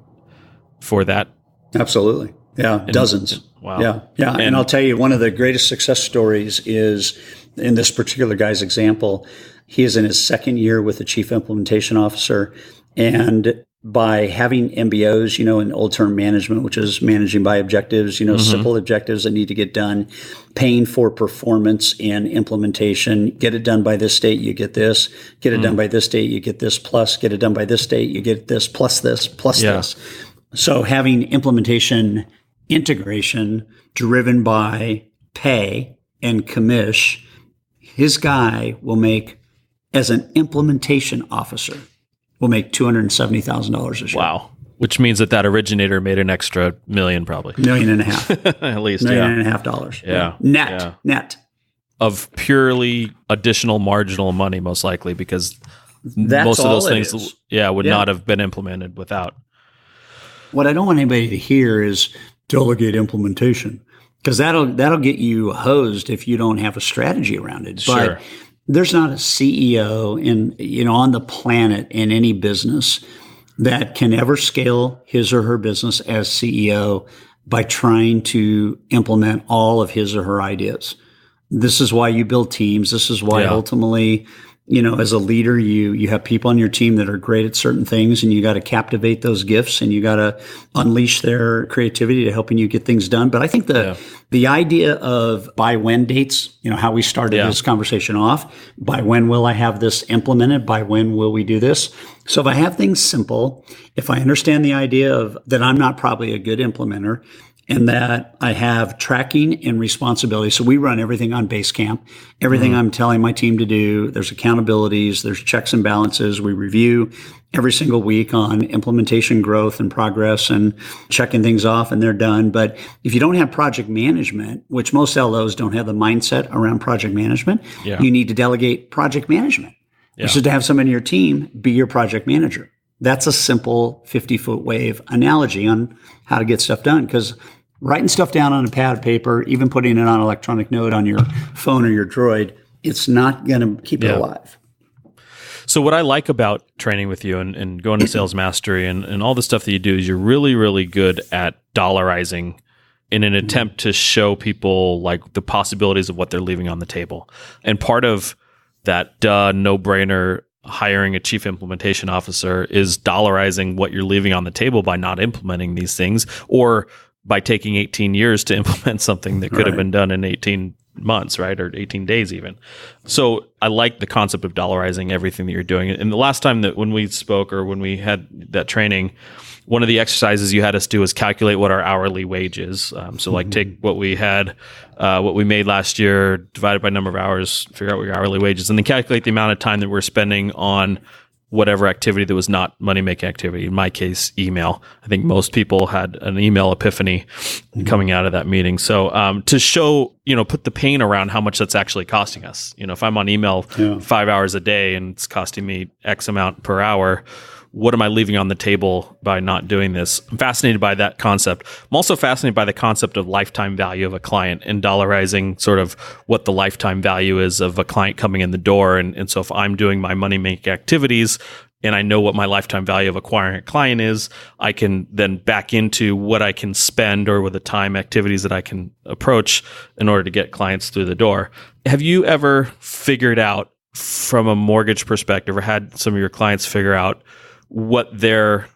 for that? Absolutely. Yeah, dozens. Wow. Yeah. And I'll tell you, one of the greatest success stories is in this particular guy's example. He is in his second year with the chief implementation officer. And by having MBOs, in old term management, which is managing by objectives, simple objectives that need to get done, paying for performance in implementation, get it done by this date, you get this, get it done by this date, you get this, plus get it done by this date, you get this, plus this, plus this. So having implementation integration driven by pay and commish, his guy will make, as an implementation officer, will make $270,000 a year. Wow. Which means that originator made an extra million, probably. $1.5 million. At least, $1.5 million. Yeah. Net. Of purely additional marginal money, most likely, because That's most of those all things, is. would not have been implemented without. What I don't want anybody to hear is delegate implementation, because that'll get you hosed if you don't have a strategy around it. Sure. But there's not a CEO on the planet in any business that can ever scale his or her business as CEO by trying to implement all of his or her ideas. This is why you build teams. This is why ultimately, as a leader, you have people on your team that are great at certain things, and you got to captivate those gifts and you got to unleash their creativity to helping you get things done. But I think the idea of by when dates, how we started this conversation off, by when will I have this implemented? By when will we do this? So if I have things simple, if I understand the idea of that I'm not probably a good implementer, and that I have tracking and responsibility. So we run everything on Basecamp. Everything I'm telling my team to do, there's accountabilities, there's checks and balances. We review every single week on implementation growth and progress and checking things off, and they're done. But if you don't have project management, which most LOs don't have the mindset around project management, you need to delegate project management, which is to have someone in your team be your project manager. That's a simple 50-foot wave analogy on how to get stuff done, because writing stuff down on a pad of paper, even putting it on an electronic note on your phone or your Droid, it's not going to keep it alive. So what I like about training with you and going to Sales Mastery and all the stuff that you do is you're really, really good at dollarizing in an attempt to show people like the possibilities of what they're leaving on the table. And part of that no-brainer hiring a chief implementation officer is dollarizing what you're leaving on the table by not implementing these things, or by taking 18 years to implement something that could have been done in 18 months, right? Or 18 days even. So I like the concept of dollarizing everything that you're doing. And the last time that when we spoke or when we had that training, one of the exercises you had us do was calculate what our hourly wage is. So like take what we had, what we made last year, divided by number of hours, figure out what your hourly wage is, and then calculate the amount of time that we're spending on whatever activity that was not money-making activity. In my case, email. I think most people had an email epiphany coming out of that meeting. So to show, put the pain around how much that's actually costing us. If I'm on email 5 hours a day and it's costing me X amount per hour, what am I leaving on the table by not doing this? I'm fascinated by that concept. I'm also fascinated by the concept of lifetime value of a client and dollarizing sort of what the lifetime value is of a client coming in the door. And so if I'm doing my money-making activities and I know what my lifetime value of acquiring a client is, I can then back into what I can spend or with the time activities that I can approach in order to get clients through the door. Have you ever figured out from a mortgage perspective, or had some of your clients figure out what their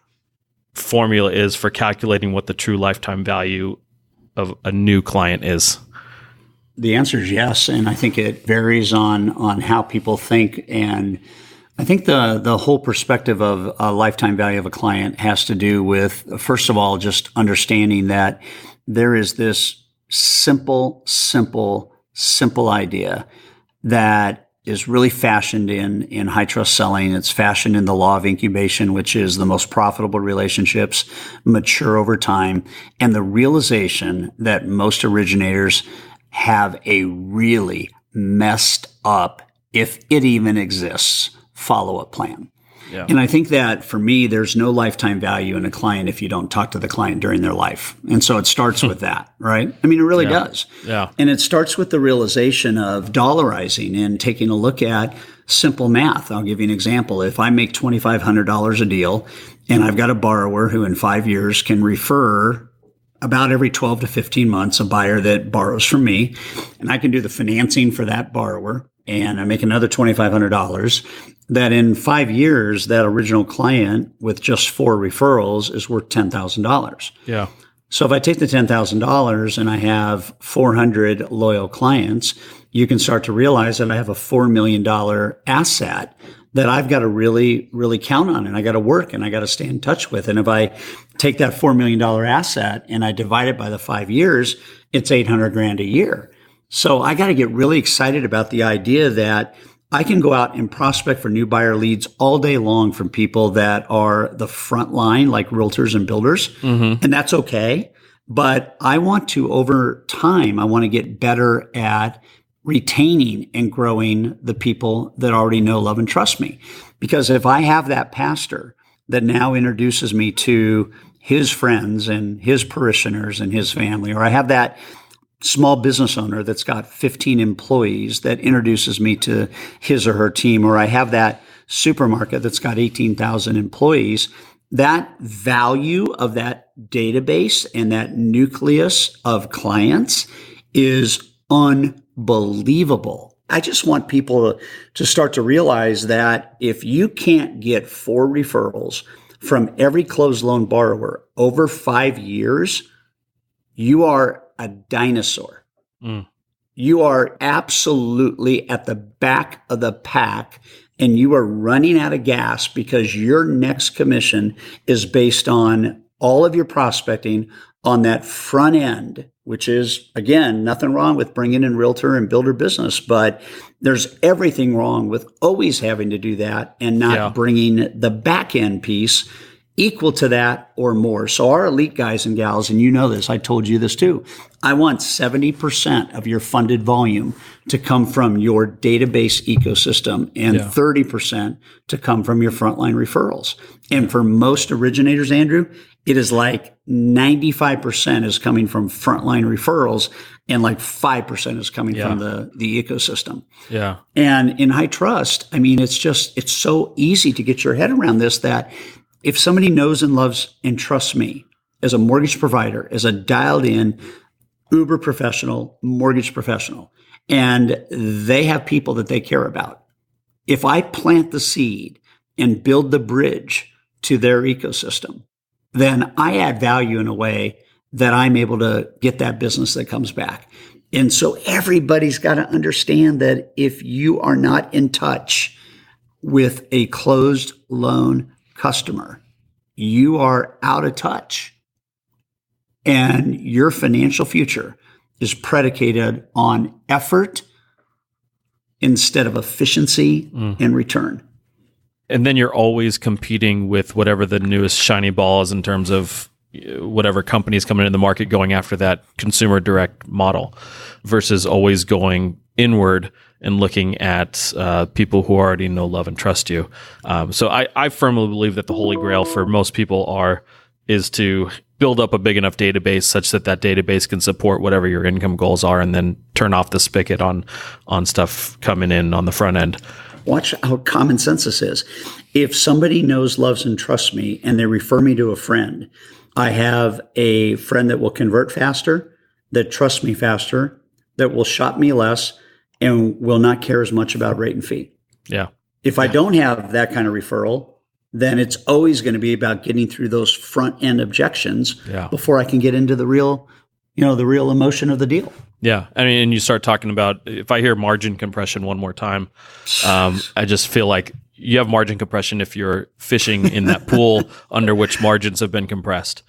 formula is for calculating what the true lifetime value of a new client is? The answer is yes, and I think it varies on how people think. And I think the whole perspective of a lifetime value of a client has to do with, first of all, just understanding that there is this simple idea that is really fashioned in high trust selling. It's fashioned in the law of incubation, which is the most profitable relationships mature over time, and the realization that most originators have a really messed up, if it even exists, follow-up plan. Yeah. And I think that for me, there's no lifetime value in a client if you don't talk to the client during their life. And so it starts with that, right? I mean, it really does. Yeah. And it starts with the realization of dollarizing and taking a look at simple math. I'll give you an example. If I make $2,500 a deal and I've got a borrower who in 5 years can refer about every 12 to 15 months a buyer that borrows from me, and I can do the financing for that borrower, and I make another $2,500, that in 5 years, that original client with just 4 referrals is worth $10,000. Yeah. So if I take the $10,000 and I have 400 loyal clients, you can start to realize that I have a $4 million asset that I've got to really, really count on, and I got to work and I got to stay in touch with. And if I take that $4 million asset and I divide it by the 5 years, it's $800,000 a year. So I got to get really excited about the idea that I can go out and prospect for new buyer leads all day long from people that are the front line, like realtors and builders. Mm-hmm. And that's okay. But I want to, over time, I want to get better at retaining and growing the people that already know, love, and trust me. Because if I have that pastor that now introduces me to his friends and his parishioners and his family, or I have that small business owner that's got 15 employees that introduces me to his or her team, or I have that supermarket that's got 18,000 employees, that value of that database and that nucleus of clients is unbelievable. I just want people to start to realize that if you can't get 4 referrals from every closed loan borrower over 5 years, you are a dinosaur. Mm. You are absolutely at the back of the pack, and you are running out of gas because your next commission is based on all of your prospecting on that front end, which is, again, nothing wrong with bringing in realtor and builder business, but there's everything wrong with always having to do that and not bringing the back end piece equal to that or more. So our elite guys and gals, and you know this, I told you this too, I want 70% of your funded volume to come from your database ecosystem and 30% to come from your frontline referrals. And for most originators, Andrew, it is like 95% is coming from frontline referrals and like 5% is coming from the ecosystem. Yeah. And in high trust, I mean, it's so easy to get your head around this, that if somebody knows and loves and trusts me as a mortgage provider, as a dialed in, uber professional mortgage professional, and they have people that they care about, if I plant the seed and build the bridge to their ecosystem, then I add value in a way that I'm able to get that business that comes back. And so everybody's got to understand that if you are not in touch with a closed loan customer, you are out of touch. And your financial future is predicated on effort instead of efficiency and return. And then you're always competing with whatever the newest shiny ball is in terms of whatever companies coming into the market going after that consumer direct model versus always going inward and looking at people who already know, love, and trust you. So I firmly believe that the holy grail for most people is to build up a big enough database such that database can support whatever your income goals are, and then turn off the spigot on stuff coming in on the front end. Watch how common sense this is. If somebody knows, loves, and trusts me, and they refer me to a friend, I have a friend that will convert faster, that trusts me faster, that will shop me less, and will not care as much about rate and fee. Yeah. If I don't have that kind of referral, then it's always going to be about getting through those front end objections before I can get into the real emotion of the deal. Yeah. I mean, and you start talking about, if I hear margin compression one more time, I just feel like you have margin compression if you're fishing in that pool under which margins have been compressed.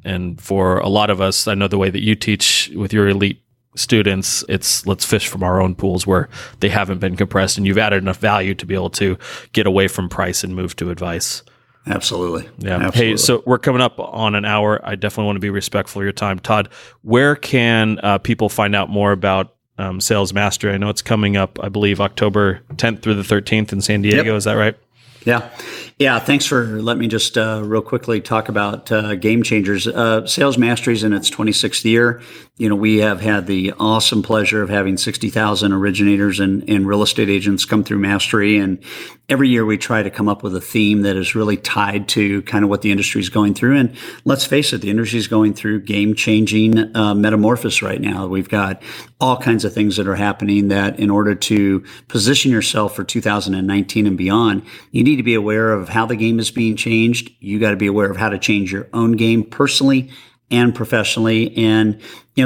And for a lot of us, I know the way that you teach with your elite students, it's let's fish from our own pools where they haven't been compressed, and you've added enough value to be able to get away from price and move to advice. Absolutely. Yeah. Absolutely. Hey, so we're coming up on an hour. I definitely want to be respectful of your time. Todd, where can people find out more about Sales Mastery? I know it's coming up, I believe, October 10th through the 13th in San Diego. Yep. Is that right? Yeah. Yeah. Thanks for letting me just real quickly talk about Game Changers. Sales Mastery is in its 26th year. We have had the awesome pleasure of having 60,000 originators and real estate agents come through Mastery. And every year we try to come up with a theme that is really tied to kind of what the industry is going through. And let's face it, the industry is going through game-changing metamorphosis right now. We've got all kinds of things that are happening that in order to position yourself for 2019 and beyond, you need to be aware of how the game is being changed. You got to be aware of how to change your own game personally and professionally. And,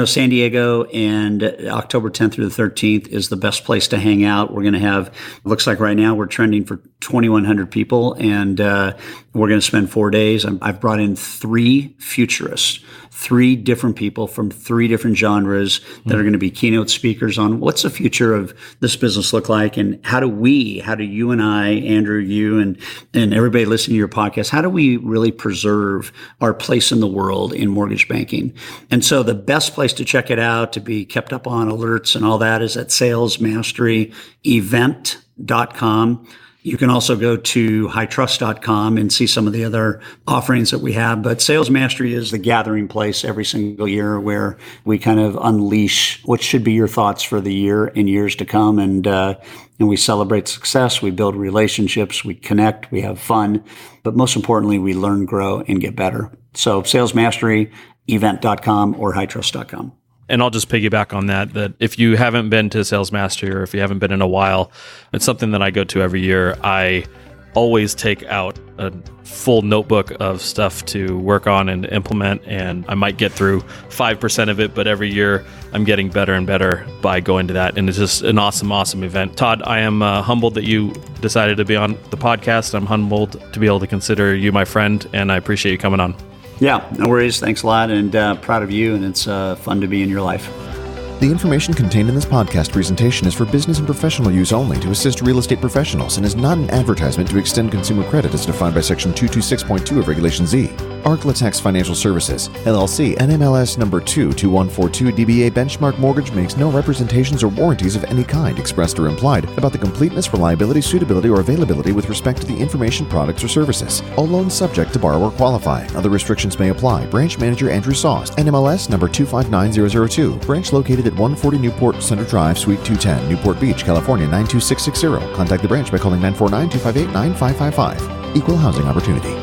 San Diego and October 10th through the 13th is the best place to hang out. We're going to have, looks like right now we're trending for 2,100 people, and we're going to spend 4 days. I've brought in 3 futurists, 3 different people from 3 different genres that are going to be keynote speakers on what's the future of this business look like, and how do you and I, Andrew, you and everybody listening to your podcast, how do we really preserve our place in the world in mortgage banking? And so the best place to check it out, to be kept up on alerts and all that, is at salesmasteryevent.com. You can also go to hightrust.com and see some of the other offerings that we have. But Sales Mastery is the gathering place every single year where we kind of unleash what should be your thoughts for the year and years to come. And we celebrate success. We build relationships. We connect. We have fun. But most importantly, we learn, grow, and get better. So salesmasteryevent.com or hightrust.com. And I'll just piggyback on that if you haven't been to Sales Mastery, or if you haven't been in a while, it's something that I go to every year. I always take out a full notebook of stuff to work on and implement, and I might get through 5% of it, but every year I'm getting better and better by going to that. And it's just an awesome, awesome event. Todd, I am humbled that you decided to be on the podcast. I'm humbled to be able to consider you my friend, and I appreciate you coming on. Yeah, no worries. Thanks a lot, and proud of you, and it's fun to be in your life. The information contained in this podcast presentation is for business and professional use only to assist real estate professionals and is not an advertisement to extend consumer credit as defined by Section 226.2 of Regulation Z. Arklatex Financial Services, LLC, NMLS number 22142 DBA Benchmark Mortgage makes no representations or warranties of any kind, expressed or implied, about the completeness, reliability, suitability, or availability with respect to the information, products, or services. All loans subject to borrower qualifying. Other restrictions may apply. Branch Manager Andrew Sauce, NMLS number 259002. Branch located at 140 Newport Center Drive, Suite 210, Newport Beach, California 92660. Contact the branch by calling 949-258-9555. Equal housing opportunity.